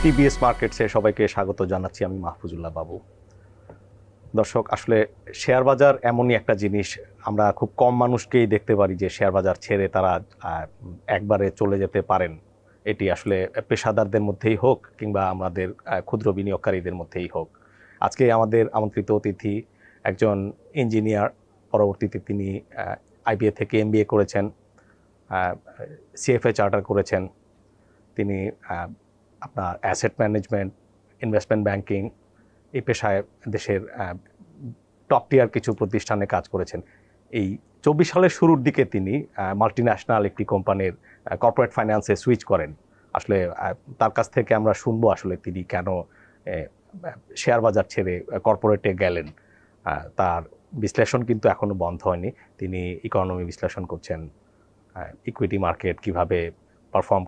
TBS মার্কেটসে সবাইকে স্বাগত জানাচ্ছি। আমি মাহফুজুল্লাহ বাবু। দর্শক, আসলে শেয়ার বাজার এমনই একটা জিনিস, আমরা খুব কম মানুষকেই দেখতে পারি যে শেয়ার বাজার ছেড়ে তারা একবারে চলে যেতে পারেন। এটি আসলে পেশাদারদের মধ্যেই হোক কিংবা আমাদের ক্ষুদ্র বিনিয়োগকারীদের মধ্যেই হোক। আজকে আমাদের আমন্ত্রিত অতিথি একজন ইঞ্জিনিয়ার, পরবর্তীতে তিনি আইবিএ থেকে এমবিএ করেছেন, সিএফএ চার্টার করেছেন। তিনি আপনার অ্যাসেট ম্যানেজমেন্ট, ইনভেস্টমেন্ট ব্যাংকিং এই পেশায় দেশের টপ টিয়ার কিছু প্রতিষ্ঠানে কাজ করেছেন। এই 24 সালের শুরুর দিকে তিনি মাল্টিন্যাশনাল একটি কোম্পানির কর্পোরেট ফাইন্যান্সে সুইচ করেন। আসলে তার কাছ থেকে আমরা শুনবো আসলে তিনি কেন শেয়ার বাজার ছেড়ে কর্পোরেটে গেলেন। তার বিশ্লেষণ কিন্তু এখনও বন্ধ হয়নি। তিনি ইকোনমি বিশ্লেষণ করছেন, ইকুইটি মার্কেট কিভাবে পারফর্ম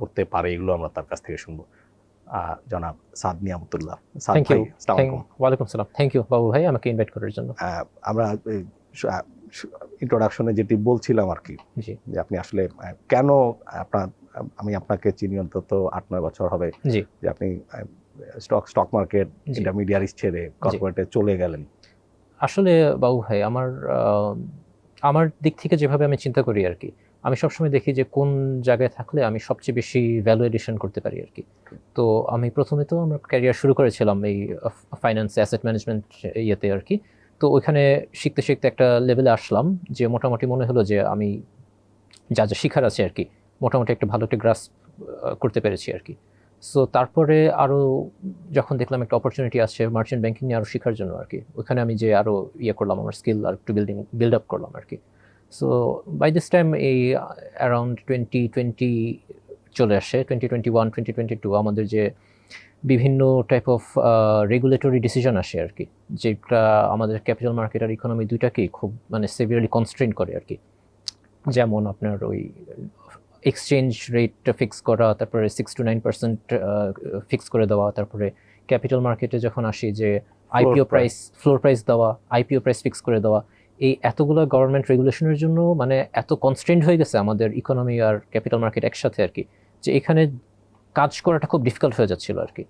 করতে পারে, এগুলো আমরা তার কাছ থেকে শুনবো। জনাব সাদ নিয়ামতুল্লাহ। Thank you. ওয়ালাইকুম সালাম। থ্যাংক ইউ বাবু ভাই আমাকে ইনভাইট করার জন্য। আমরা ইন্ট্রোডাকশনে যেটি বলছিলাম আর কি, যে আপনি আসলে কেন আমি আপনাকে চিনি অন্তত 8-9 বছর হবে, যে আপনি স্টক মার্কেট ইন্টারমিডিয়ারিজ ছেড়ে কর্পোরেটে চলে গেলেন। আসলে বাবু ভাই আমার দিক থেকে যেভাবে আমি চিন্তা করি আর কি, আমি সবসময় দেখি যে কোন জায়গায় থাকলে আমি সবচেয়ে বেশি ভ্যালু এডিশন করতে পারি আর কি। তো আমি প্রথমে তো আমার ক্যারিয়ার শুরু করেছিলাম এই ফাইন্যান্স অ্যাসেট ম্যানেজমেন্ট ইয়েতে আর কি। তো ওইখানে শিখতে শিখতে একটা লেভেলে আসলাম যে মোটামুটি মনে হলো যে আমি যা যা শিখার আছে আর কি মোটামুটি একটা ভালো একটা গ্রাস করতে পেরেছি আর কি। সো তারপরে আরও যখন দেখলাম একটা অপরচুনিটি আছে মার্চেন্ট ব্যাংকিং নিয়ে আরও শেখার জন্য আর কি, ওইখানে আমি যে আরও করলাম, আমার স্কিল আর একটু বিল্ড আপ করলাম আর কি। সো বাই দিস টাইম এই অ্যারাউন্ড 2020 চলে আসে, 2021, 2022 আমাদের যে বিভিন্ন টাইপ অফ রেগুলেটরি ডিসিশন আসে আর কি, যেটা আমাদের ক্যাপিটাল মার্কেট আর ইকোনমি দুইটাকেই খুব সেভিয়ারলি কনস্ট্রেইন করে আর কি। যেমন আপনার ওই এক্সচেঞ্জ রেটটা ফিক্স করা, তারপরে 6 to 9% ফিক্স করে দেওয়া, তারপরে ক্যাপিটাল মার্কেটে যখন আসি যে আইপিও প্রাইস, ফ্লোর প্রাইস দেওয়া, আইপিও প্রাইস ফিক্স করে দেওয়া, এই এতগুলো গভর্নমেন্ট রেগুলেশনের জন্য এত কনস্ট্রেন্ট হয়ে গেছে আমাদের ইকোনমি আর ক্যাপিটাল মার্কেট একসাথে আর কি, যে এখানে কাজ করাটা খুব ডিফিকাল্ট হয়ে যাচ্ছিল আর কি।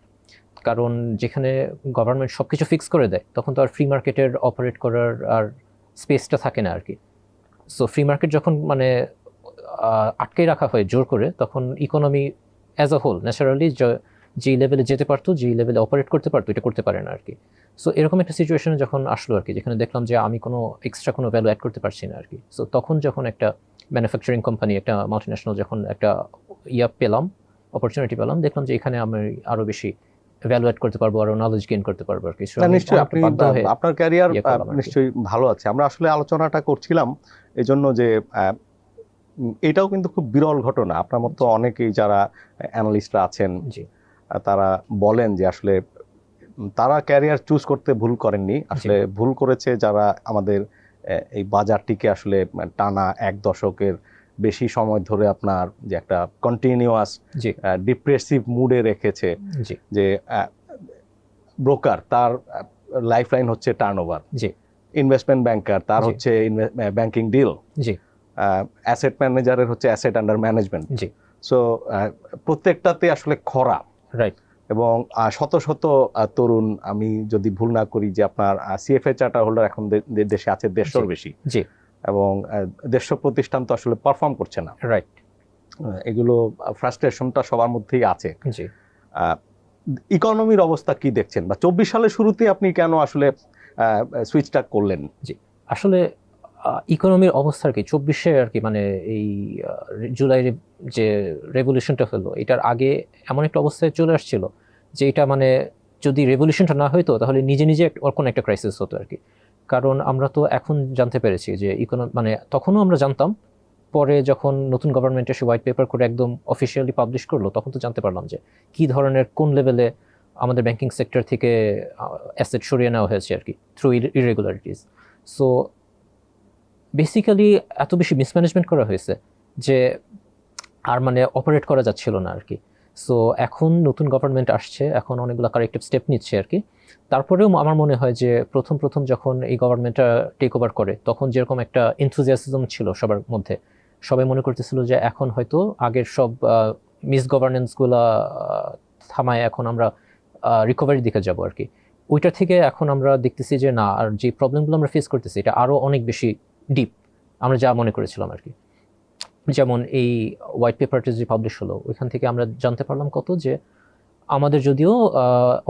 কারণ যেখানে গভর্নমেন্ট সব কিছু ফিক্স করে দেয় তখন তো আর ফ্রি মার্কেটের অপারেট করার আর স্পেসটা থাকে না আর কি। সো ফ্রি মার্কেট যখন আটকে রাখা হয় জোর করে, তখন economy as a whole naturally যেই লেভেলে যেতে পারতো, যেই লেভেলে অপারেট করতে পারতো, এটা করতে পারে না আর কি। সো এরকম একটা সিচুয়েশনে যখন আসলো আর কি, যেখানে দেখলাম যে আমি কোনো এক্সট্রা কোনো ভ্যালু অ্যাড করতে পারছি না আর কি। সো তখন যখন একটা ম্যানুফ্যাকচারিং কোম্পানি, একটা মাল্টিন্যাশনাল যখন একটা পেলাম, অপরচুনিটি পেলাম, দেখলাম যে এখানে আমি আরও বেশি ভ্যালু অ্যাড করতে পারবো, আরও নলেজ গেইন করতে পারবো আর কি। নিশ্চয়ই আপনার ক্যারিয়ার নিশ্চয়ই ভালো আছে। আমরা আসলে আলোচনাটা করছিলাম এই জন্য যে এটাও কিন্তু খুব বিরল ঘটনা। আপনার মতো অনেকেই যারা অ্যানালিস্টরা আছেন তারা বলেন যে আসলে তারা ক্যারিয়ার চুজ করতে ভুল করেননি, আসলে ভুল করেছে যারা আমাদের এই বাজারটিকে আসলে টানা 1 দশকের বেশি সময় ধরে আপনার যে একটা কন্টিনিউয়াস ডিপ্রেসিভ মুডে রেখেছে। যে ব্রোকার, তার লাইফলাইন হচ্ছে টার্নওভার, ইনভেস্টমেন্ট ব্যাংকার তার হচ্ছে ব্যাংকিং ডিল, অ্যাসেট ম্যানেজারের হচ্ছে অ্যাসেট আন্ডার ম্যানেজমেন্ট। সো প্রত্যেকটাতে আসলে খরা, রাইট। এবং শত শত তরুণ, আমি যদি ভুল না করি যে আপনার সিএফএ চার্টার হোল্ডার এখন দেশে আছে 150-র বেশি, এবং 150 প্রতিষ্ঠান তো আসলে পারফর্ম করছে না, রাইট। এগুলো ফ্রাস্ট্রেশনটা সবার মধ্যেই আছে। ইকোনমির অবস্থা কি দেখছেন, বা 24 সালের শুরুতে আপনি কেন আসলে সুইচটা করলেন? আসলে ইকোনমির অবস্থা আর কি 24-এ আর কি, এই জুলাই যে রেভলিউশনটা হলো, এটার আগে এমন একটা অবস্থায় চলে আসছিল যে এটা যদি রেভলিউশনটা না হইতো তাহলে নিজে নিজে কোনো একটা ক্রাইসিস হতো আর কি। কারণ আমরা তো এখন জানতে পেরেছি যে তখনও আমরা জানতাম, পরে যখন নতুন গভর্নমেন্ট এসে হোয়াইট পেপার করে একদম অফিসিয়ালি পাবলিশ করলো, তখন তো জানতে পারলাম যে কী ধরনের কোন লেভেলে আমাদের ব্যাংকিং সেক্টর থেকে অ্যাসেট সরিয়ে নেওয়া হয়েছে আর কি, থ্রু ইরেগুলারিটিস। সো বেসিক্যালি এত বেশি মিসম্যানেজমেন্ট করা হয়েছে যে আর অপারেট করা যাচ্ছিল না আর কি। সো এখন নতুন গভর্নমেন্ট আসছে, এখন অনেকগুলো কারেক্টিভ স্টেপ নিচ্ছে আর কি। তারপরেও আমার মনে হয় যে প্রথম যখন এই গভর্নমেন্টটা টেক ওভার করে, তখন যেরকম একটা এনথুজিয়াসিজম ছিল সবার মধ্যে, সবাই মনে করতেছিল যে এখন হয়তো আগের সব মিসগভার্নেন্সগুলো থামায় এখন আমরা রিকভারির দিকে যাব আর কি। ওইটা থেকে এখন আমরা দেখতেছি যে না, আর যে প্রবলেমগুলো আমরা ফেস করতেছি এটা আরও অনেক বেশি ডিপ আমরা যা মনে করেছিলাম আর কি। যেমন এই হোয়াইট পেপারটা যে পাবলিশ হলো, ওইখান থেকে আমরা জানতে পারলাম কত যে আমাদের যদিও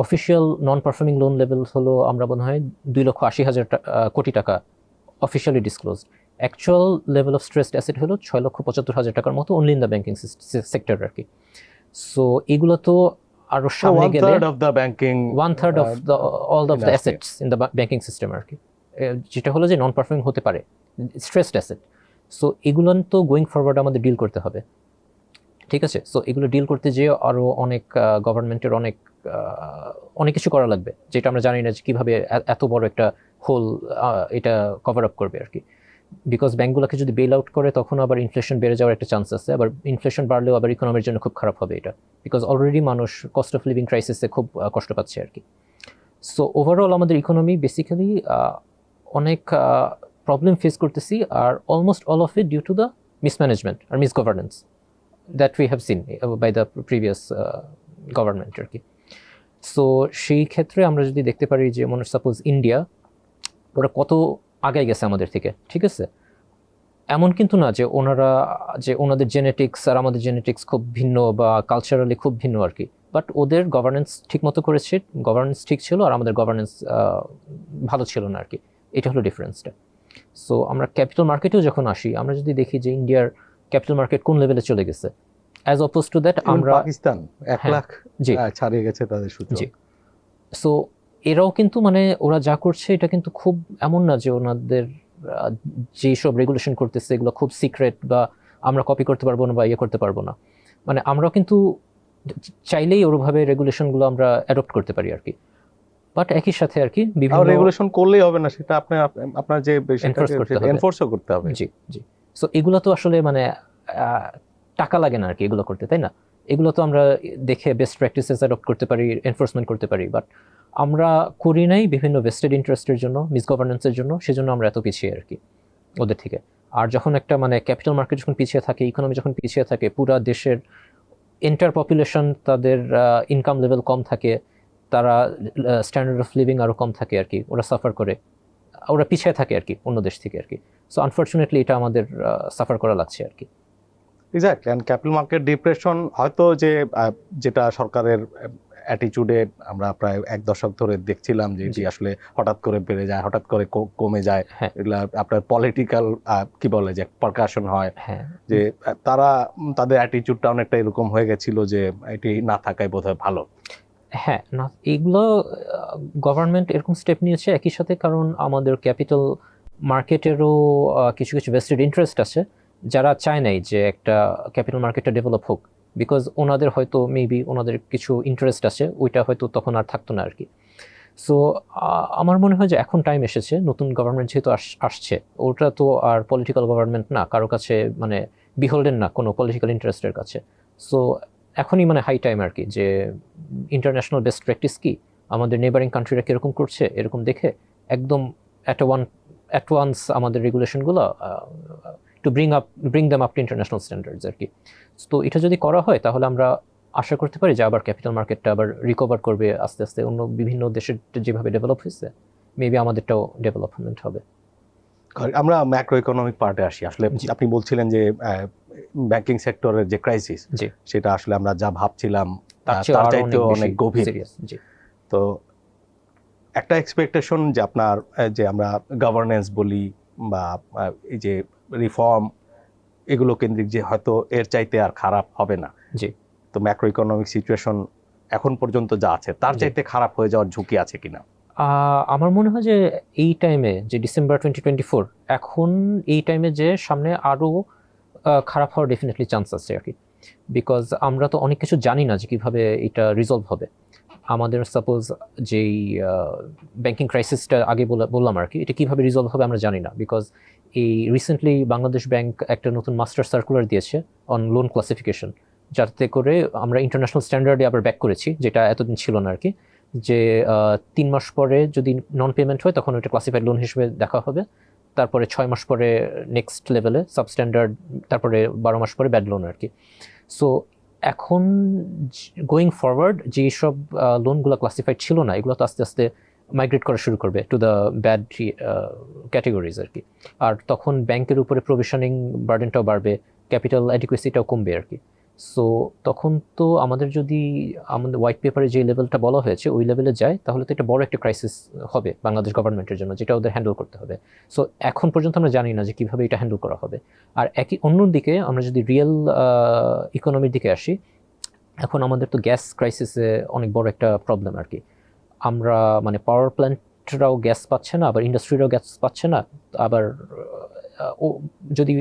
official non performing loan level হলো আমরা মনে হয় 2,80,000 কোটি টাকা officially disclosed, actual level of stressed asset হলো 6,75,000 টাকার মতো only in the banking sector আর কি। সো এগুলো তো আরো সামনে গেলে 1/3 of the banking 1/3 of the all of the assets in the banking system আর কি, যেটা হলো যে নন পারফর্মিং হতে পারে, স্ট্রেসড অ্যাসেট। সো এগুলো তো গোয়িং ফরওয়ার্ড আমাদের ডিল করতে হবে, ঠিক আছে। সো এগুলো ডিল করতে যেয়ে আরও অনেক গভর্নমেন্টের অনেক কিছু করা লাগবে, যেটা আমরা জানি না যে কীভাবে এত বড় একটা হোল এটা কভার আপ করবে আর কি। বিকজ ব্যাঙ্কগুলোকে যদি বেল আউট করে তখন আবার ইনফ্লেশন বেড়ে যাওয়ার একটা চান্স আছে, আবার ইনফ্লেশন বাড়লেও আবার ইকোনমির জন্য খুব খারাপ হবে এটা, বিকজ অলরেডি মানুষ কস্ট অফ লিভিং ক্রাইসিসে খুব কষ্ট পাচ্ছে আর কি। সো ওভারঅল আমাদের ইকোনমি বেসিক্যালি অনেক প্রবলেম ফেস করতেছি, আর almost all of it due to the mismanagement আর misgovernance that we have seen by the previous government আর কি। সো সেই ক্ষেত্রে আমরা যদি দেখতে পারি যে মনে সাপোজ ইন্ডিয়া, ওরা কত আগে গেছে আমাদের থেকে, ঠিক আছে। এমন কিন্তু না যে ওনাদের জেনেটিক্স আর আমাদের জেনেটিক্স খুব ভিন্ন বা কালচারালি খুব ভিন্ন আর কি, বাট ওদের গভর্নেন্স ঠিক মতো করেছে, গভর্নেন্স ঠিক ছিল, আর আমাদের গভর্নেন্স ভালো ছিল না আর কি। এটা হলো ডিফারেন্সটা। সো আমরা ক্যাপিটাল মার্কেটেও যখন আসি, আমরা যদি দেখি যে ইন্ডিয়ার ক্যাপিটাল মার্কেট কোন লেভেলে চলে গেছে, অ্যাজ অপোজ টু দ্যাট আমরা পাকিস্তান 1 লাখ ছাড়িয়ে গেছে তাদের সূচক। জি। সো এরাও কিন্তু মানে ওরা যা করছে এটা কিন্তু খুব এমন না যে ওনাদের যেসব রেগুলেশন করতেছে এগুলো খুব সিক্রেট বা আমরা কপি করতে পারবো না বা ইয়ে করতে পারবো না, মানে আমরাও কিন্তু চাইলেই ওরভাবে রেগুলেশনগুলো আমরা অ্যাডপ্ট করতে পারি আর কি। বাট একই সাথে আর কি বিভিন্ন রেগুলেশন করলেই হবে না, সেটা আপনার যে এনফোর্সও করতে হবে। জি জি। সো এগুলো তো আসলে মানে টাকা লাগে না আর কি এগুলো করতে, তাই না। এগুলো তো আমরা দেখে বেস্ট প্র্যাকটিসেস অ্যাডপ্ট করতে পারি, এনফোর্সমেন্ট করতে পারি, বাট আমরা করি নাই বিভিন্ন ভেস্টেড ইন্টারেস্টের জন্য, মিসগভর্নেন্সের জন্য, সেজন্য আমরা এত পিছিয়ে আর কি ওদের থেকে। আর যখন একটা মানে ক্যাপিটাল মার্কেট যখন পিছিয়ে থাকে, ইকোনমি যখন পিছিয়ে থাকে, পুরা দেশের এন্টার পপুলেশন তাদের ইনকাম লেভেল কম থাকে, তারা স্ট্যান্ডার্ড অফ লিভিং আরও কম থাকে আর কি, ওরা সাফার করে, ওরা পিছিয়ে থাকে আর কি অন্য দেশ থেকে আর কি। সো আনফর্চুনেটলি এটা আমাদের সাফার করা লাগছে আর কি। Exactly. And capital market depression হয়তো যেটা সরকারের অ্যাটিটিউডে আমরা প্রায় 1 দশক ধরে দেখছিলাম যে এটি আসলে হঠাৎ করে বেড়ে যায়, হঠাৎ করে কমে যায়, এগুলা আপনার পলিটিক্যাল কি বলে যে পারকাশন হয়, যে তাদের অ্যাটিটিউডটা অনেকটা এরকম হয়ে গেছিল যে এটি না থাকাই বোধহয় ভালো। হ্যাঁ, না এগুলো গভর্নমেন্ট এরকম স্টেপ নিয়েছে একই সাথে, কারণ আমাদের ক্যাপিটাল মার্কেটেরও কিছু কিছু ভেস্টেড ইন্টারেস্ট আছে যারা চায় নাই যে একটা ক্যাপিটাল মার্কেটটা ডেভেলপ হোক, বিকজ ওনাদের হয়তো মেবি ওনাদের কিছু ইন্টারেস্ট আছে, ওইটা হয়তো তখন আর থাকতো না আর কি। সো আমার মনে হয় যে এখন টাইম এসেছে, নতুন গভর্নমেন্ট যেহেতু আসছে, ওটা তো আর পলিটিক্যাল গভর্নমেন্ট না, কারো কাছে মানে বিহোল্ডেন না কোনো পলিটিক্যাল ইন্টারেস্টের কাছে। সো এখনই মানে হাই টাইম আর কি যে ইন্টারন্যাশনাল বেস্ট প্র্যাকটিস কি, আমাদের নেবারিং কান্ট্রিরা কীরকম করছে এরকম দেখে একদম অ্যাট ওয়ান্স আমাদের রেগুলেশনগুলো to bring them up to international standards আর কি। তো এটা যদি করা হয় তাহলে আমরা আশা করতে পারি যে আবার ক্যাপিটাল মার্কেটটা আবার রিকভার করবে আস্তে আস্তে, অন্য বিভিন্ন দেশের যেভাবে ডেভেলপ হয়েছে মেবি আমাদেরটাও ডেভেলপমেন্ট হবে। আমরা ম্যাক্রো ইকোনমিক পার্টে আসি। আসলে আপনি বলছিলেন যে ব্যাংকিং সেক্টরের যে ক্রাইসিস, সেটা আসলে আমরা যা ভাবছিলাম তার চাইতেও অনেক গভীর। তো একটা এক্সপেকটেশন যে আপনার যে আমরা গভর্নেন্স বলি বা এই যে রিফর্ম, এগুলো কেন্দ্রিক যে হয়তো এর চাইতে আর খারাপ হবে না। জি। তো ম্যাক্রো ইকোনমিক সিচুয়েশন এখন পর্যন্ত যা আছে তার চাইতে খারাপ হয়ে যাওয়ার ঝুঁকি আছে কিনা? আমার মনে হয় যে এই টাইমে যে ডিসেম্বর 2024, এখন এই টাইমে যে সামনে আরও খারাপ হওয়ার ডেফিনেটলি চান্স আছে আর কি, বিকজ আমরা তো অনেক কিছু জানি না যে কীভাবে এটা রিজলভ হবে। আমাদের সাপোজ যেই ব্যাংকিং ক্রাইসিসটা আগে বললাম আর কি, এটা কীভাবে রিজলভ হবে আমরা জানি না, বিকজ এই রিসেন্টলি বাংলাদেশ ব্যাংক একটা নতুন মাস্টার সার্কুলার দিয়েছে অন লোন ক্লাসিফিকেশন, যাতে করে আমরা ইন্টারন্যাশনাল স্ট্যান্ডার্ডে আবার ব্যাক করেছি, যেটা এতদিন ছিল না আর কি, যে 3 মাস পরে যদি নন পেমেন্ট হয় তখন ওইটা ক্লাসিফাইড লোন হিসেবে দেখা হবে, তারপরে 6 মাস পরে নেক্সট লেভেলে সাবস্ট্যান্ডার্ড, তারপরে 12 মাস পরে ব্যাড লোন আর কি। সো এখন গোয়িং ফরওয়ার্ড যে সব লোনগুলো ক্লাসিফাইড ছিল না, এগুলো তো আস্তে আস্তে মাইগ্রেট করা শুরু করবে টু দ্য ব্যাড ক্যাটেগরিজ আর কি। আর তখন ব্যাংকের উপরে প্রভিশনিং বার্ডেনটাও বাড়বে, ক্যাপিটাল অ্যাডিকুয়েসিটাও কমবে আর কি। সো তখন তো আমাদের যদি আমাদের হোয়াইট পেপারে যে লেভেলটা বলা হয়েছে ওই লেভেলে যায়, তাহলে তো এটা বড় একটা ক্রাইসিস হবে বাংলাদেশ গভর্নমেন্টের জন্য, যেটা ওদের হ্যান্ডেল করতে হবে। সো এখন পর্যন্ত আমরা জানি না যে কীভাবে এটা হ্যান্ডেল করা হবে। আর অন্যদিকে আমরা যদি রিয়েল ইকোনমির দিকে আসি, এখন আমাদের তো গ্যাস ক্রাইসিসে অনেক বড় একটা প্রবলেম আর কি। আমরা মানে পাওয়ার প্ল্যান্টরাও গ্যাস পাচ্ছে না, আবার ইন্ডাস্ট্রিরাও গ্যাস পাচ্ছে না। আবার যদি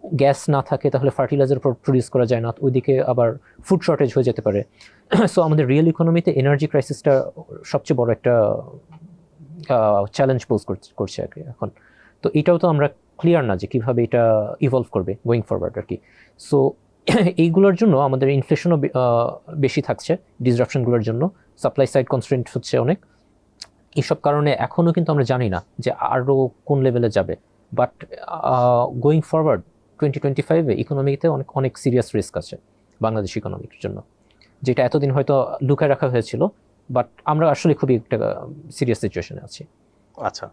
গ্যাস না থাকে তাহলে ফার্টিলাইজার প্রডিউস করা যায় না, ওইদিকে আবার ফুড শর্টেজ হয়ে যেতে পারে। সো আমাদের রিয়েল ইকোনমিতে এনার্জি ক্রাইসিসটা সবচেয়ে বড় একটা চ্যালেঞ্জ পোজ করছে আর কি এখন। তো এটাও তো আমরা ক্লিয়ার না যে কীভাবে এটা ইভলভ করবে গোয়িং ফরওয়ার্ড আর কি। সো এইগুলোর জন্য আমাদের ইনফ্লেশনও বেশি থাকছে, ডিসরাপশনগুলোর জন্য সাপ্লাই সাইড কনস্ট্রেন্ট হচ্ছে অনেক। এইসব কারণে এখনও কিন্তু আমরা জানি না যে আরও কোন লেভেলে যাবে। বাট গোয়িং ফরওয়ার্ড 2025-এ ইকোনমিতে অনেক সিরিয়াস রিস্ক আছে বাংলাদেশ ইকোনমির জন্য, যেটা এতদিন হয়তো লুকায় রাখা হয়েছিল। বাট আমরা আসলে খুবই একটা সিরিয়াস সিচুয়েশনে আছি। আচ্ছা,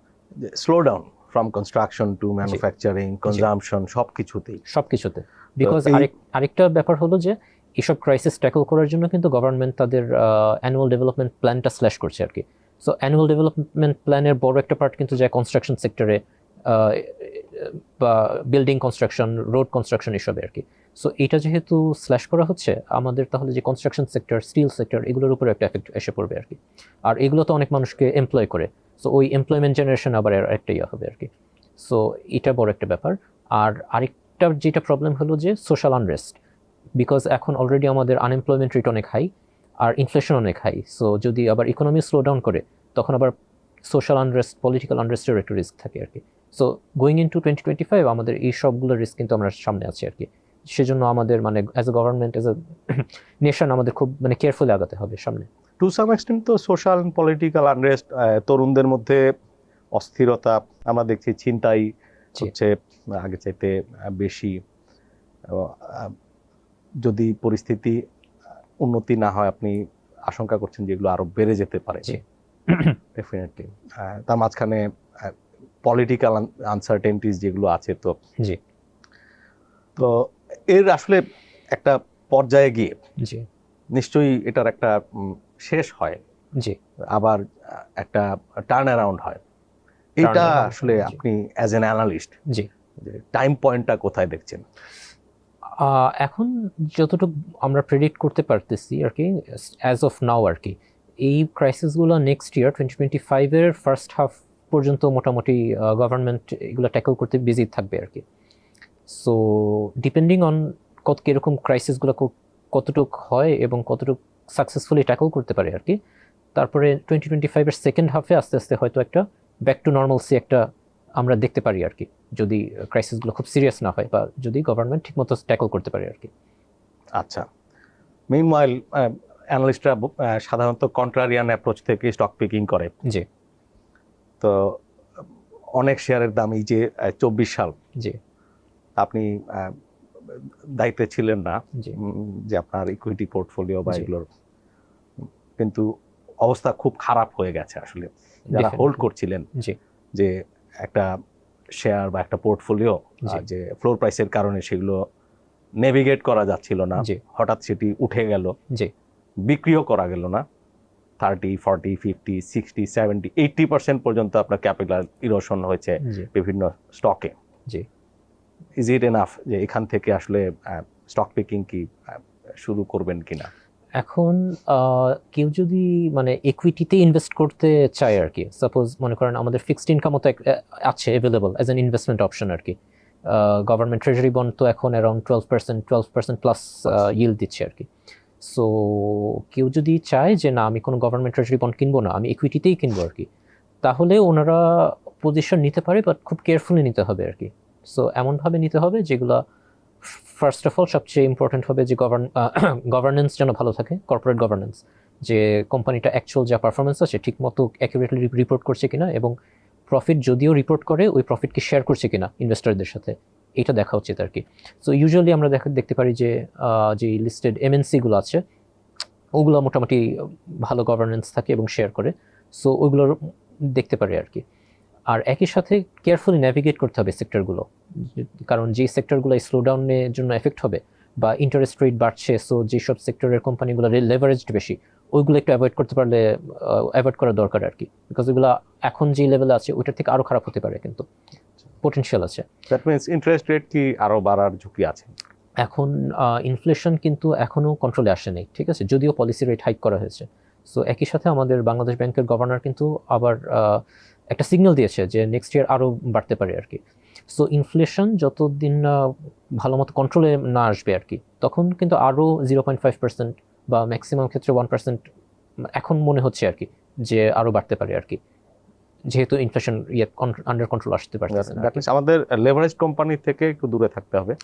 slow down from construction to manufacturing, consumption, সবকিছুতে। বিকজ আরেকটা ব্যাপার হলো যে এইসব ক্রাইসিস ট্যাকল করার জন্য কিন্তু গভর্নমেন্ট তাদের অ্যানুয়াল ডেভেলপমেন্ট প্ল্যানটা স্ল্যাশ করছে আর কি। সো অ্যানুয়াল ডেভেলপমেন্ট প্ল্যানের বড় একটা পার্ট কিন্তু যায় কনস্ট্রাকশন সেক্টরে, বা বিল্ডিং কনস্ট্রাকশন, রোড কনস্ট্রাকশন, এসবে আর কি। সো এটা যেহেতু স্ল্যাশ করা হচ্ছে, আমাদের তাহলে যে কনস্ট্রাকশন সেক্টর, স্টিল সেক্টর, এগুলোর উপরে একটা এফেক্ট এসে পড়বে আর কি। আর এগুলো তো অনেক মানুষকে এমপ্লয় করে, সো ওই এমপ্লয়মেন্ট জেনারেশন আবার একটা হবে আর কি। সো এটা বড় একটা ব্যাপার। আর আরেকটা যেটা প্রবলেম হলো যে সোশ্যাল আনরেস্ট, বিকজ এখন অলরেডি আমাদের আনএমপ্লয়মেন্ট রেট অনেক হাই আর ইনফ্লেশন অনেক হাই। সো যদি আবার ইকোনমি স্লো ডাউন করে, তখন আবার সোশ্যাল আনরেস্ট, পলিটিক্যাল আনরেস্টের একটু রিস্ক থাকে আর কি। সো গোয়িং ইন টু 2025 আমাদের এই সবগুলো রিস্ক কিন্তু আমরা সামনে আছি আর কি। সেজন্য আমাদের মানে as a government, as a nation আমাদের খুব মানে কেয়ারফুলি আগাতে হবে সামনে। টু সাম এক্সটেন্ট তো সোশ্যাল অ্যান্ড পলিটিক্যাল আনরেস্ট, তরুণদের মধ্যে অস্থিরতা আমরা দেখছি, ছিনতাই হচ্ছে আগে চাইতে বেশি। যদি পরিস্থিতি উন্নতি না হয়, আপনি আশঙ্কা করছেন যে এগুলো আরো বেড়ে যেতে পারে। ডেফিনেটলি। তার মাঝখানে পলিটিক্যাল আনসার্টেনিটিস যেগুলো আছে, তো এর আসলে একটা পর্যায়ে গিয়ে নিশ্চয়ই এটার একটা শেষ হয়, আবার একটা টার্ন অ্যারাউন্ড হয়। এটা আসলে আপনি অ্যাজ এন অ্যানালিস্ট টাইম পয়েন্টটা কোথায় দেখছেন? এখন যতটুকু আমরা প্রেডিক্ট করতে পারতেছি আর কি, অ্যাজ অফ নাও আর কি, এই ক্রাইসিসগুলো নেক্সট ইয়ার 2025-এর ফার্স্ট হাফ পর্যন্ত মোটামুটি গভর্নমেন্ট এগুলো ট্যাকল করতে বিজি থাকবে আর কি। সো ডিপেন্ডিং অন কীরকম ক্রাইসিসগুলো কতটুকু হয় এবং কতটুকু সাকসেসফুলি ট্যাকল করতে পারে আর কি, তারপরে 2025-এর সেকেন্ড হাফে আস্তে আস্তে হয়তো একটা ব্যাক টু নর্মালসি একটা আমরা দেখতে পারি আর কি, যদি ক্রাইসিসগুলো খুব সিরিয়াস না হয় বা যদি গভর্নমেন্ট ঠিকমতো ট্যাকল করতে পারে আর কি। আচ্ছা, মিনওয়াইল অ্যানালিস্টরা সাধারণত কন্ট্রারিয়ান অ্যাপ্রোচ থেকে স্টক পিকিং করে। জি। তো অনেক শেয়ারের দাম, এই যে 24 সাল, জি, আপনি দায়িত্বে ছিলেন না যে আপনার ইকুইটি পোর্টফোলিও বা এগুলোর, কিন্তু অবস্থা খুব খারাপ হয়ে গেছে আসলে যারা হোল্ড করছিলেন, যে একটা শেয়ার বা একটা পোর্টফোলিও যে ফ্লোর প্রাইসের কারণে সেগুলো নেভিগেট করা যাচ্ছিল না, হঠাৎ সেটি উঠে গেল, বিক্রিও করা গেল না, 30, 40, 50, 60, 70, 80% পর্যন্ত আপনার ক্যাপিটাল ইরোশন হয়েছে বিভিন্ন স্টকে। ইজ ইট এনাফ যে এখান থেকে আসলে স্টক পিকিং কি শুরু করবেন কিনা? এখন কেউ যদি মানে ইকুইটিতে ইনভেস্ট করতে চায় আর কি, সাপোজ মনে করেন আমাদের ফিক্সড ইনকামও তো আছে available as an investment option আর কি। গভর্নমেন্ট ট্রেজারি বন্ড তো এখন অ্যারাউন্ড 12% প্লাস ইল্ড দিচ্ছে আর কি। সো কেউ যদি চায় যে না আমি কোনো গভর্নমেন্ট ট্রেজারি বন্ড কিনবো না, আমি ইকুইটিতেই কিনবো আর কি, তাহলে ওনারা পজিশন নিতে পারে, বাট খুব কেয়ারফুলি নিতে হবে আর কি। সো এমনভাবে নিতে হবে যেগুলো ফার্স্ট অফ অল সবচেয়ে ইম্পর্টেন্ট হবে যে গভর্নেন্স যেন ভালো থাকে, কর্পোরেট গভর্নেন্স, যে কোম্পানিটা অ্যাকচুয়াল যা পারফরমেন্স আছে ঠিকমতো অ্যাকুরেটলি রিপোর্ট করছে কিনা, এবং প্রফিট যদিও রিপোর্ট করে ওই প্রফিটকে শেয়ার করছে কিনা ইনভেস্টরদের সাথে, এটা দেখা উচিত আর কি। সো ইউজুয়ালি আমরা দেখতে পারি যে যে লিস্টেড এমএনসিগুলো আছে ওগুলো মোটামুটি ভালো গভর্নেন্স থাকে এবং শেয়ার করে, সো ওইগুলোর দেখতে পারি আর কি। আর একই সাথে কেয়ারফুলি ন্যাভিগেট করতে হবে সেক্টরগুলো, কারণ যে সেক্টরগুলো স্লোডাউনের জন্য এফেক্ট হবে বা ইন্টারেস্ট রেট বাড়ছে, সো যেসব সেক্টরের কোম্পানিগুলো লেভারেজড বেশি ওইগুলো একটু অ্যাভয়েড করতে পারলে অ্যাভয়েড করা দরকার আর কি, বিকজ ওইগুলো এখন যে লেভেলে আছে ওইটার থেকে আরও খারাপ হতে পারে, কিন্তু পোটেনশিয়াল আছে। দ্যাট মিনস ইন্টারেস্ট রেট কি আরো বাড়ার ঝুঁকি আছে? এখন ইনফ্লেশন কিন্তু এখনও কন্ট্রোলে আসেনি, ঠিক আছে, যদিও পলিসি রেট হাইক করা হয়েছে। সো একই সাথে আমাদের বাংলাদেশ ব্যাংকের গভর্নর কিন্তু আবার একটা সিগন্যাল দিয়েছে যে নেক্সট ইয়ার আরও বাড়তে পারে আর কি। সো ইনফ্লেশন যতদিন ভালো মতো কন্ট্রোলে না আসবে আর কি, তখন কিন্তু আরও 0.5% বা ম্যাক্সিমাম ক্ষেত্রে 1% এখন মনে হচ্ছে আর কি যে আরও বাড়তে পারে আর কি, যেহেতু ইনফ্লেশন আন্ডার কন্ট্রোল আসতে পারতেছে না। দ্যাট মিনস আমাদের লেভারেজ কোম্পানি থেকে একটু দূরে থাকতে হবে,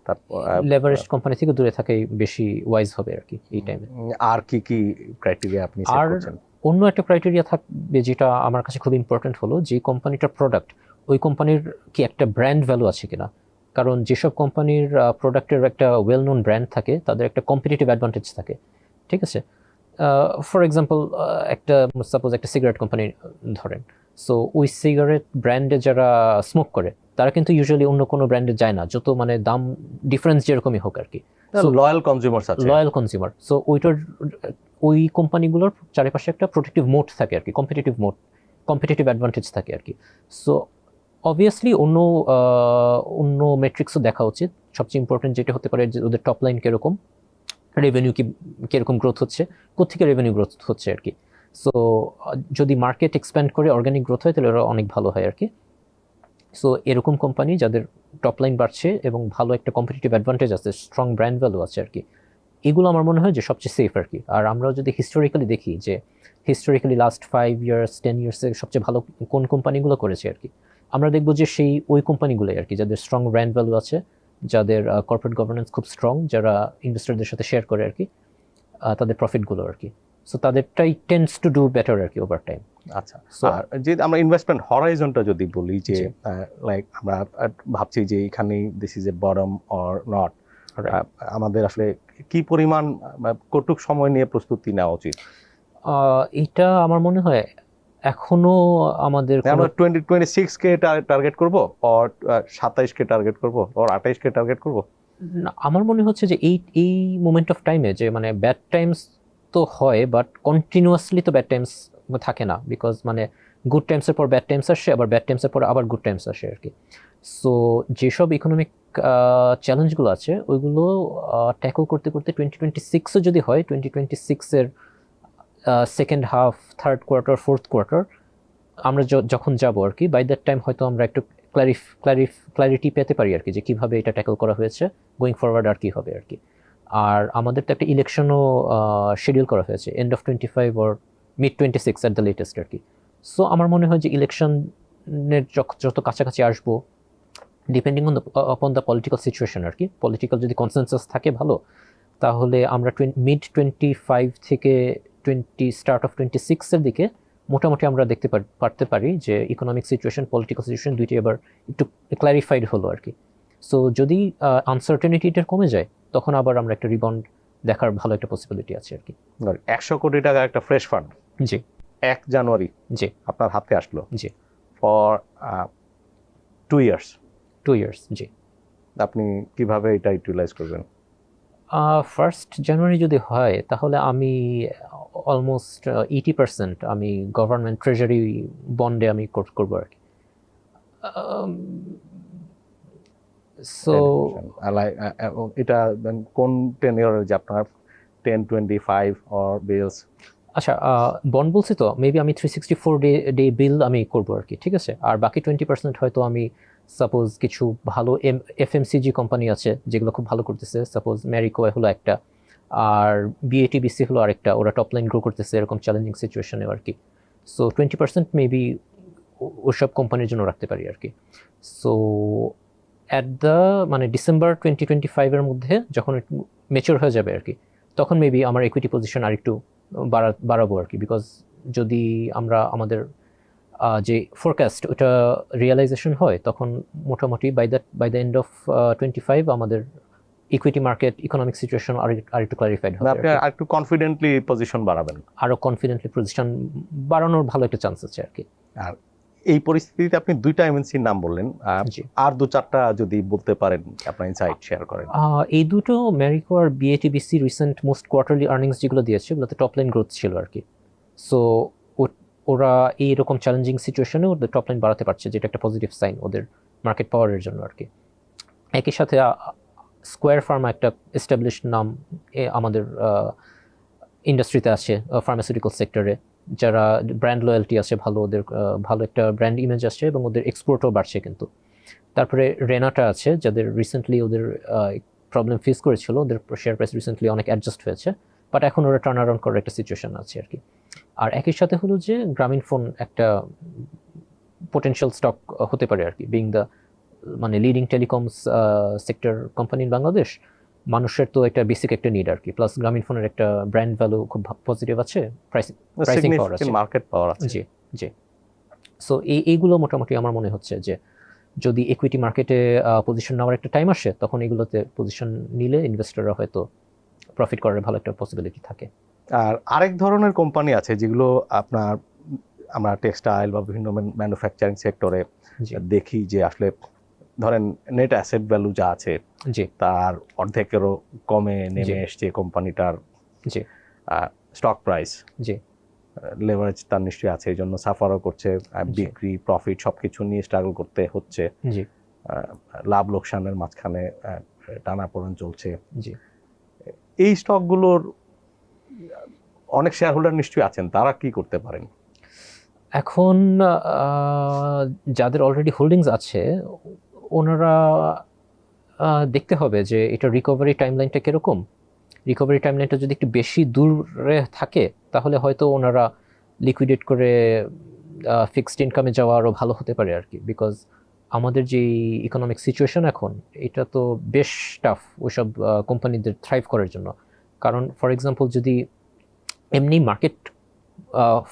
তারপর লেভারেজ কোম্পানি থেকে দূরে থাকাই বেশি ওয়াইজ হবে আর কি এই টাইমে। আর কি কি ক্রাইটেরিয়া আপনি সেট আর করছেন? অন্য একটা ক্রাইটেরিয়া থাকবে যেটা আমার কাছে খুব ইম্পর্টেন্ট, হলো যে কোম্পানিটার প্রোডাক্ট, ওই কোম্পানির কি একটা ব্র্যান্ড ভ্যালু আছে কিনা। কারণ যেসব কোম্পানির প্রোডাক্টের একটা ওয়েল নোন ব্র্যান্ড থাকে তাদের একটা কম্পিটিটিভ অ্যাডভান্টেজ থাকে, ঠিক আছে। ফর এক্সাম্পল একটা সাপোজ একটা সিগারেট কোম্পানি ধরেন, সো ওই সিগারেট ব্র্যান্ডে যারা স্মোক করে তারা কিন্তু ইউজুয়ালি অন্য কোনো ব্র্যান্ডে যায় না, যত মানে দাম ডিফারেন্স যেরকমই হোক আর কি। লয়াল কনজিউমারস আছে, লয়াল কনজিউমার, সো ওই কোম্পানিগুলোর চারিপাশে একটা প্রোটেক্টিভ মোড থাকে আর কি, কম্পিটিটিভ মোড, কম্পিটিটিভ অ্যাডভান্টেজ থাকে আর কি। সো অবভিয়াসলি অন্য মেট্রিক্সও দেখা উচিত। সবচেয়ে ইম্পর্টেন্ট যেটা হতে পারে যে ওদের টপ লাইন কীরকম, রেভিনিউ কীরকম গ্রোথ হচ্ছে, কোত্থেকে রেভিনিউ গ্রোথ হচ্ছে আর কি। সো যদি মার্কেট এক্সপ্যান্ড করে অর্গানিক গ্রোথ হয় তাহলে ওরা অনেক ভালো হয় আর কি। সো এরকম কোম্পানি যাদের টপ লাইন বাড়ছে এবং ভালো একটা কম্পিটিটিভ অ্যাডভান্টেজ আছে, স্ট্রং ব্র্যান্ড ভ্যালু আছে আর কি, এগুলো আমার মনে হয় যে সবচেয়ে সেফ আর কি। আর আমরা যদি হিস্টোরিক্যালি দেখি যে হিস্টোরিক্যালি লাস্ট 5 ইয়ার্স 10 ইয়ার্সে সবচেয়ে ভালো কোন কোম্পানিগুলো করেছে আর কি, আমরা দেখবো যে সেই ওই কোম্পানিগুলোই আর কি যাদের স্ট্রং ব্র্যান্ড ভ্যালু আছে, যাদের কর্পোরেট গভর্নেন্স খুব স্ট্রং, যারা ইনভেস্টরদের সাথে শেয়ার করে আর কি তাদের প্রফিটগুলো আর কি। সো তাদেরটাই টেন্ডস টু ডু বেটার আর কি ওভার টাইম। আচ্ছা, আর যে আমরা ইনভেস্টমেন্ট হরাইজনটা যদি বলি যে লাইক আমরা ভাবছি যে এখানে this is a bottom or not, আমাদের আসলে কি পরিমাণ কতটুক সময় নিয়ে প্রস্তুতি নেওয়া উচিত? এটা আমার মনে হয় এখনো আমাদের আমরা 2026 কে টার্গেট করব, অর 27 কে টার্গেট করব, অর 28 কে টার্গেট করব? আমার মনে হচ্ছে যে এই মোমেন্ট অফ টাইমে যে মানে ব্যাড টাইমস তো হয়, বাট কন্টিনিউয়াসলি তো ব্যাড টাইমস থাকে না, বিকজ মানে গুড টাইমসের পর ব্যাড টাইমস আসে, আবার ব্যাড টাইমসের পর আবার গুড টাইমস আসে আর কি। সো যেসব ইকোনমিক চ্যালেঞ্জগুলো আছে ওইগুলো ট্যাকল করতে করতে 2026ও যদি হয়, 2026-এর second half, third quarter, fourth quarter আমরা যখন যাব আর কি, বাই দ্যাট টাইম হয়তো আমরা একটু ক্ল্যারিটি পেতে পারি আর কি যে কীভাবে এটা ট্যাকল করা হয়েছে, গোয়িং ফরওয়ার্ড আর কি হবে আর কি। আর আমাদের তো একটা ইলেকশনও শিডিউল করা হয়েছে end of 25 or mid 26 at the latest আর কি। সো আমার মনে হয় যে ইলেকশনের যত কাছাকাছি আসবো, depending on the political situation আর কি, পলিটিক্যাল যদি কনসেনসাস থাকে ভালো, তাহলে আমরা মিড 25 থেকে স্টার্ট অফ 26-এর দিকে মোটামুটি আমরা দেখতে পারতে পারি যে ইকোনমিক সিচুয়েশন, পলিটিক্যাল সিচুয়েশন দুইটি এবার একটু ক্ল্যারিফাইড হলো আর কি। সো যদি আনসার্টেনিটিটা কমে যায় তখন আবার আমরা একটা রিবাউন্ড দেখার ভালো একটা পসিবিলিটি আছে আর কি। 100 কোটি টাকা একটা ফ্রেশ ফান্ড জি 1 জানুয়ারি জি আপনার হাতে আসলো, জি ফর 2 ইয়ার্স, 2 ইয়ার্স, জি। আপনি কিভাবে এটা ইউটিলাইজ করবেন? 1 জানুয়ারি যদি হয় তাহলে আমি অলমোস্ট 80% আমি গভর্নমেন্ট ট্রেজারি বন্ডে আমি করবো আর কি। সো এটা কোন টেনিয়র, যে আপনার 10, 25 অর বিলস? আচ্ছা, বন্ড বলছি তো মেবি আমি 364 ডে বিল আমি করবো আর কি, ঠিক আছে। আর বাকি 20% হয়তো আমি সাপোজ কিছু ভালো এফএমসিজি কোম্পানি আছে যেগুলো খুব ভালো করতেছে, সাপোজ ম্যারিকো হলো একটা, আর বিএটিবিসি হলো আরেকটা, ওরা টপ লাইন গ্রো করতেছে এরকম চ্যালেঞ্জিং সিচুয়েশনে আর কি। সো 20% মেবি ওসব কোম্পানির জন্য রাখতে পারি আর কি। সো অ্যাট দ্য মানে ডিসেম্বর 2025-এর মধ্যে যখন মেচিওর হয়ে যাবে আর কি, তখন মেবি আমার ইকুইটি পজিশন আর একটু বাড়াবো আর কি। বিকজ যদি আমরা আমাদের যে ফোরকাস্ট ওটা রিয়েলাইজেশন হয়, তখন মোটামুটি বাই দ্য এন্ড অফ 25 আমাদের ইকুইটি মার্কেট ইকোনমিক সিচুয়েশন আর একটু ক্লারিফাইড হবে, আপনি আর একটু কনফিডেন্টলি পজিশন বাড়াবেন। আরো কনফিডেন্টলি পজিশন বাড়ানোর ভালো একটা চান্স আছে আর কি। আর এই পরিস্থিতিতে আপনি দুইটা এমএনসির নাম বললেন, জি। আর দু চারটা যদি বলতে পারেন, আপনার ইনসাইট শেয়ার করেন। এই দুটো ম্যারিকো আর বিএটিবিসি রিসেন্ট মোস্ট কোয়ার্টারলি আর্নিংস যেগুলো দিয়েছে ওগুলোতে টপ লাইন গ্রোথ ছিল আর কি। সো ওরা এইরকম চ্যালেঞ্জিং সিচুয়েশনে ওদের টপ লাইন বাড়াতে পারছে, যেটা একটা পজিটিভ সাইন ওদের মার্কেট পাওয়ারের জন্য আর কি। একই সাথে স্কোয়ার ফার্মা একটা এস্টাবলিশড নাম আমাদের ইন্ডাস্ট্রিতে আছে, ফার্মাসিউটিক্যাল সেক্টরে, যারা ব্র্যান্ড লয়্যালটি আছে ভালো, ওদের ভালো একটা ব্র্যান্ড ইমেজ আসছে এবং ওদের এক্সপোর্টও বাড়ছে কিন্তু। তারপরে রেনাটা আছে, যাদের রিসেন্টলি ওদের প্রবলেম ফেস করেছিল, ওদের শেয়ার প্রাইস রিসেন্টলি অনেক অ্যাডজাস্ট হয়েছে, বাট এখন ওরা টার্ন অ্যারাউন্ড করার একটা সিচুয়েশন আছে আর কি। আর একই সাথে হলো যে গ্রামীণ ফোন একটা পোটেনশিয়াল স্টক হতে পারে আর কি, বিং দ্য মানে leading telecoms sector company in Bangladesh. মানুষের তো একটা বেসিক একটা নিড আর কি, প্লাস গ্রামীণ ফোনের একটা ব্র্যান্ড ভ্যালু খুব পজিটিভ আছে, প্রাইসিং পাওয়ার আছে, মার্কেট পাওয়ার আছে। জি জি। সো এইগুলো মোটামুটি আমার মনে হচ্ছে যে যদি ইকুইটি মার্কেটে পজিশন নেওয়ার একটা টাইম আসে, তখন এগুলোতে পজিশন নিলে ইনভেস্টররা হয়তো প্রফিট করার ভালো একটা পসিবিলিটি থাকে। আর আরেক ধরনের কোম্পানি আছে যেগুলো আপনার আমরা টেক্সটাইল বা বিভিন্ন ম্যানুফ্যাকচারিং সেক্টরে দেখি যে আসলে ধরেন নেট অ্যাসেট ভ্যালু যা আছে জি তার অর্ধেকেরও কমে নেমে এসছে কোম্পানিটার জি স্টক প্রাইস। জি। লেভারেজ তার নিশ্চয়ই আছে, এই জন্য সাফারও করছে, বিক্রি প্রফিট সবকিছু নিয়ে স্ট্রাগল করতে হচ্ছে, জি লাভ লোকসানের মাঝখানে টানাপোড়েন চলছে। জি। এই স্টকগুলোর অনেক শেয়ার হোল্ডার নিশ্চয়ই আছেন, তারা কি করতে পারেন? এখন যাদের অলরেডি হোল্ডিংস আছে ওনারা দেখতে হবে যে এটা রিকভারি টাইমলাইনটা কীরকম। রিকভারি টাইমলাইনটা যদি একটু বেশি দূরে থাকে তাহলে হয়তো ওনারা লিকুইডেট করে ফিক্সড ইনকামে যাওয়া আরও ভালো হতে পারে আর কি। বিকজ আমাদের যে ইকোনমিক সিচুয়েশন এখন, এটা তো বেশ টাফ ওইসব কোম্পানিদের থ্রাইভ করার জন্য। কারণ ফর এক্সাম্পল যদি এমনি মার্কেট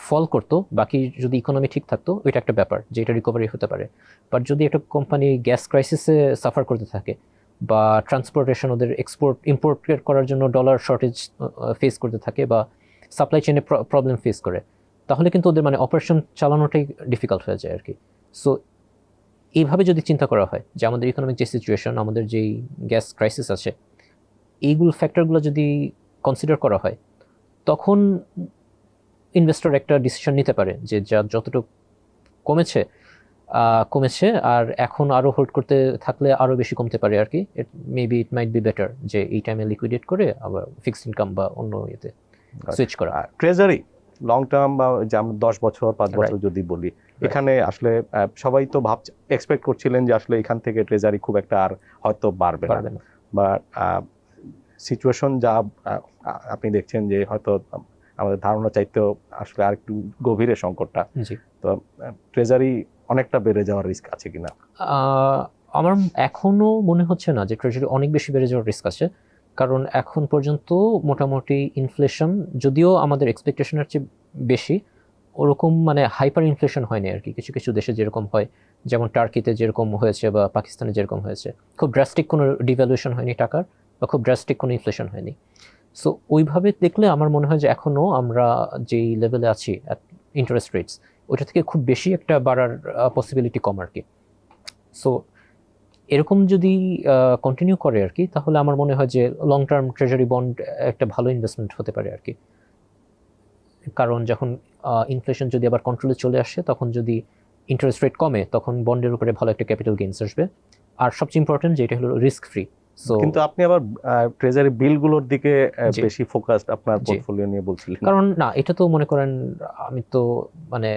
ফল করতো, বাকি যদি ইকোনমি ঠিক থাকতো, ওইটা একটা ব্যাপার যে এটা রিকভারি হতে পারে। বাট যদি একটা কোম্পানি গ্যাস ক্রাইসিসে সাফার করতে থাকে, বা ট্রান্সপোর্টেশন ওদের ইম্পোর্ট করার জন্য ডলার শর্টেজ ফেস করতে থাকে, বা সাপ্লাই চেনে প্রবলেম ফেস করে, তাহলে কিন্তু ওদের মানে অপারেশন চালানোটাই ডিফিকাল্ট হয়ে যায় আর কি। সো এইভাবে যদি চিন্তা করা হয় যে আমাদের ইকোনমিক যে সিচুয়েশন, আমাদের যেই গ্যাস ক্রাইসিস আছে, এইগুলো ফ্যাক্টরগুলো যদি কনসিডার করা হয়, তখন ইনভেস্টর একটা ডিসিশন নিতে পারে যে যা যতটুকু কমেছে আর এখন আরও হোল্ড করতে থাকলে আরও বেশি কমতে পারে আর কি। Maybe it might be better যে এই টাইমে লিকুইডেট করে আবার ফিক্সড ইনকাম বা অন্য ইয়েতে সুইচ করা। ট্রেজারি লং টার্ম বা যে আমরা 10 বছর 5 বছর যদি বলি, এখানে আসলে সবাই তো এক্সপেক্ট করছিলেন যে আসলে এখান থেকে ট্রেজারি খুব একটা আর হয়তো বাড়বে না, বা সিচুয়েশন যা আপনি দেখছেন যে হয়তো আমাদের ধারণা চাইতেও আসলে আর একটু গভীরে সংকটটা। তো ট্রেজারি অনেকটা বেড়ে যাওয়ার রিস্ক আছে কিনা? আমার এখনো মনে হচ্ছে না যে ট্রেজারি অনেক বেশি বেড়ে যাওয়ার রিস্ক আছে, কারণ এখন পর্যন্ত মোটামুটি ইনফ্লেশন যদিও আমাদের এক্সপেকটেশনের চেয়ে বেশি, ওরকম মানে হাইপার ইনফ্লেশন হয়নি আর কি। কিছু কিছু দেশে যেরকম হয়, যেমন টার্কিতে যেরকম হয়েছে বা পাকিস্তানে যেরকম হয়েছে, খুব ড্রাস্টিক কোনো ডিভ্যালুয়েশন হয়নি টাকার, বা খুব ড্রাস্টিক কোনো ইনফ্লেশন হয়নি। সো ওইভাবে দেখলে আমার মনে হয় যে এখনও আমরা যেই লেভেলে আছি ইন্টারেস্ট রেটস, ওইটা থেকে খুব বেশি একটা বাড়ার পসিবিলিটি কম আর কি। সো এরকম যদি কন্টিনিউ করে আর কি, তাহলে আমার মনে হয় যে লং টার্ম ট্রেজারি বন্ড একটা ভালো ইনভেস্টমেন্ট হতে পারে আর কি। কারণ যখন ইনফ্লেশন যদি আবার কন্ট্রোলে চলে আসে, তখন যদি ইন্টারেস্ট রেট কমে, তখন বন্ডের উপরে ভালো একটা ক্যাপিটাল গেইনস আসবে। আর সবচেয়ে ইম্পর্টেন্ট যেটা হলো রিস্ক ফ্রি। কিন্তু আপনি আবার ট্রেজারি বিলগুলোর দিকে বেশি ফোকাসড আপনার পোর্টফোলিও নিয়ে বলছিলেন। কারণ না, এটা তো মনে করেন আমি তো মানে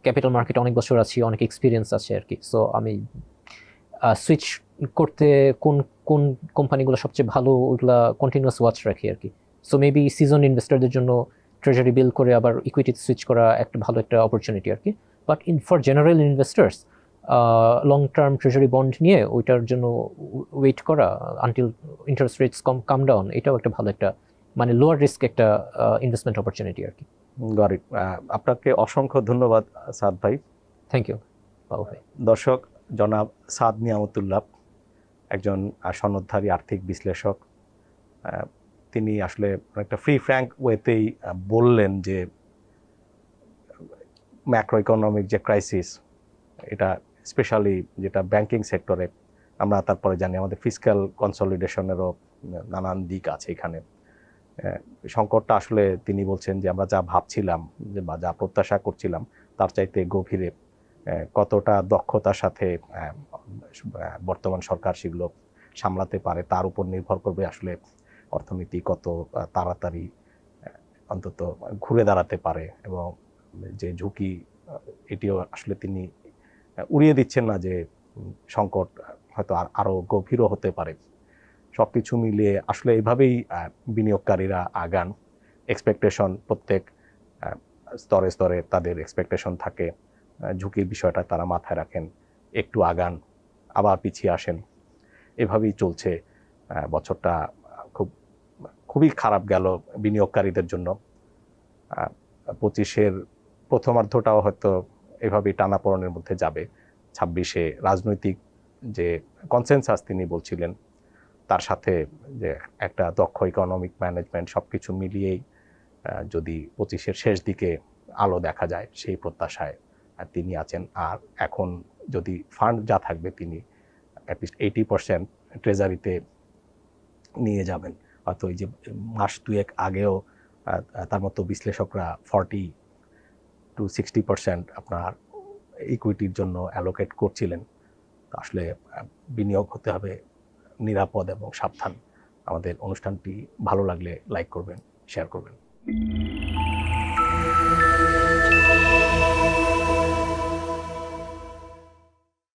ক্যাপিটাল মার্কেটে অনেক বছর আছি, অনেক এক্সপিরিয়েন্স আছে আর কি। সো আমি সুইচ করতে কোন কোন কোম্পানিগুলো সবচেয়ে ভালো, ওইগুলা কন্টিনিউয়াস ওয়াচ রাখি আর কি। সো মেবি সিজন ইনভেস্টরদের জন্য ট্রেজারি বিল করে আবার ইকুইটিতে সুইচ করা একটা ভালো একটা অপরচুনিটি আর কি। But for general investors long term treasury bond নিয়ে ওইটার জন্য ওয়েট করা আনটিল ইন্টারেস্ট রেটস কাম ডাউন, এটাও একটা ভালো একটা মানে লোয়ার রিস্ক একটা ইনভেস্টমেন্ট অপরচুনিটি আর কি। আপনাকে অসংখ্য ধন্যবাদ সাদ ভাই। থ্যাংক ইউ বাবু ভাই। দর্শক, জনাব সাদ নিয়ামতুল্লাহ একজন সনদধারী আর্থিক বিশ্লেষক। তিনি আসলে একটা ফ্রি ফ্র্যাঙ্ক ওয়েতেই বললেন যে ম্যাক্রো ইকোনমিক যে ক্রাইসিস, এটা স্পেশালি যেটা ব্যাংকিং সেক্টরে, আমরা তারপরে জানি আমাদের ফিসক্যাল কনসলিডেশনেরও নানান দিক আছে এখানে। সংকটটা আসলে তিনি বলছেন যে আমরা যা ভাবছিলাম যে বা যা প্রত্যাশা করছিলাম তার চাইতে গভীরে, কতটা দক্ষতার সাথে বর্তমান সরকার সেগুলো সামলাতে পারে তার উপর নির্ভর করবে আসলে অর্থনীতি কত তাড়াতাড়ি অন্তত ঘুরে দাঁড়াতে পারে, এবং যে ঝুঁকি এটিও আসলে তিনি উড়িয়ে দিচ্ছেন না যে সংকট হয়তো আরও গভীরও হতে পারে। সব কিছু মিলিয়ে আসলে এভাবেই বিনিয়োগকারীরা আগান। এক্সপেকটেশন প্রত্যেক স্তরে স্তরে তাদের এক্সপেকটেশন থাকে, ঝুঁকির বিষয়টা তারা মাথায় রাখেন, একটু আগান আবার পিছিয়ে আসেন, এভাবেই চলছে। বছরটা খুবই খারাপ গেল বিনিয়োগকারীদের জন্য। 25-এর প্রথমার্ধটাও হয়তো এভাবেই টানাপোড়েনের মধ্যে যাবে। 26-এ রাজনৈতিক যে কনসেনসাস তিনি বলছিলেন, তার সাথে যে একটা দক্ষ ইকোনমিক ম্যানেজমেন্ট, সব কিছু মিলিয়েই যদি 25-এর শেষ দিকে আলো দেখা যায় সেই প্রত্যাশায় তিনি আছেন। আর এখন যদি ফান্ড যা থাকবে তিনি অ্যাটলিস্ট 80% ট্রেজারিতে নিয়ে যাবেন। হয়তো এই যে মাস দুয়েক আগেও তার মতো বিশ্লেষকরা 40-60% আপনার ইকুইটির জন্য অ্যালোকেট করছিলেন। আসলে বিনিয়োগ হতে হবে নিরাপদ এবং সাবধান। আমাদের অনুষ্ঠানটি ভালো লাগলে লাইক করবেন, শেয়ার করবেন।